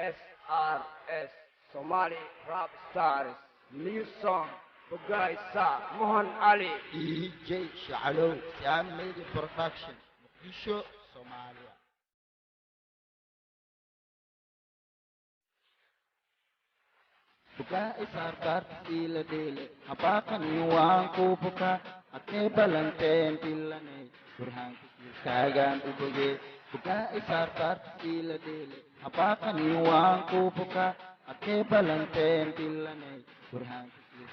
SRS Somali Rap Stars new song Bugay Sa Mohan Ali DJ Shalo Siam Media Production Muqdisho Somalia Buka isarkar tila dele Hapakan iwang kubuka Ake balanten tilane Burhan kagan ubuge Buka isarkar tila dele Hapakan iwang kubuka Ake balanten tilane Burhan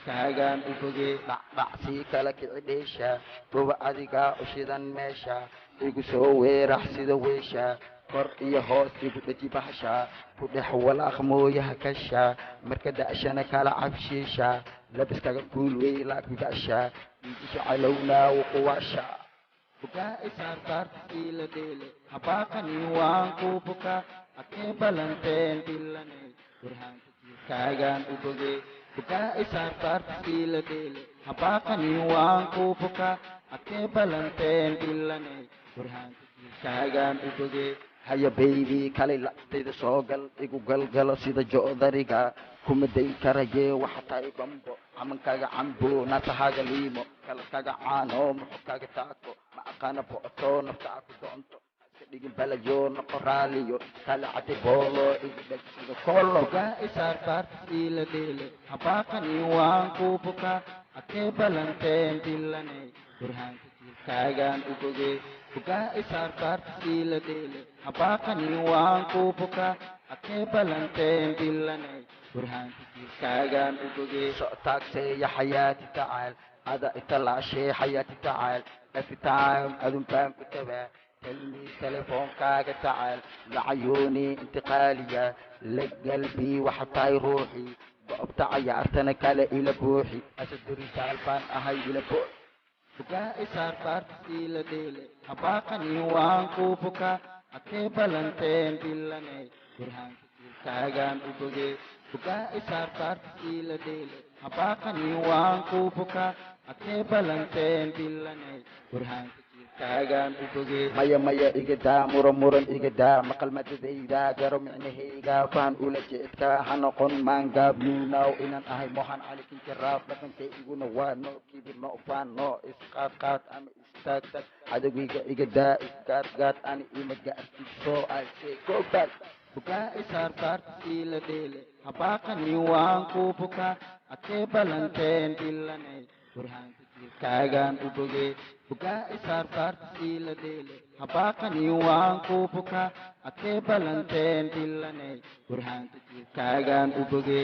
kagan ubuge Bacsi kala kicibesha Buba adiga ushidan mesha Igu soo weerax sida weesha kor iyo hoos igu dhaji bahasha ku dhex walaaq mooyaha kasha marka da'shana kala cabshiisha labiskaga kuul wey laakbidasha dhiigisha calowna wuquwaasha bukaa isaartaar ila dheele habaaqani waan ku buka akee balanteen dilane burhaanka jiirkaagaan u boge bukaa isaartaar ila dheele habaaqani waan ku buka akee balanteen dilane burhaanka jiirkaagaan u boge haya baby kale lacagtayda soo gal igu galgalo sida joodariga kuma dayn karaye waxa tahay bambo camankaaga cambo naasahaaga liimo kalkaga caano muxukaaga taako ma aqaana bocoto naftaa ku doonto iska dhigin balayo noqo raaliyo kale cade boolo igu dheg sida kolo gaa isaartaar ila dheele habaaqani waan ku buka akee balanteen dilane burhaanka jiirkaagaan u boge buka isaartaar ila dheele habaaqani waan ku buka akee balanteen dilane burhaanka jiirkaagaan u boge soctaagseeya xayaati tacaal ada italaashee xayaati tacaal every time adun baan ku tabaa kalmi telefoonkaaga tacaal lacayooni intiqaaliya la galbii waxa tahay ruuxii goobta cayaartana kale ila buuxi asadurisaal baan ahay ila buuxi buka isaartaar ila dheele habaaqani waan ku buka akee balanteen dilane burhaanka jiirkaagaan u boge buka isaartaar ila dheele habaaqani waan ku buka akee balanteen dilane burhaanka jiirkaagaan u boge maya maya igadaa muran igadaa maqal madadayda garo micnahayga faan ula jeedka ha noqon maangaab nuunaw inaan ahay mohan cali kinkaraaf dhaqankay iguna waa no kibir no faan no isqaadqaad ama istaagtag cadowgayga igadaa isgaadgaad ani ima gaartiso I say go back buka isaartaar ila dheele habaaqani waan ku buka akee balanteen dilane burhaanka jiirkaagaan u boge buka isaartaar ila dheele habaaqani waan ku buka akee balanteen dilane burhaanka jiirkaagaan u boge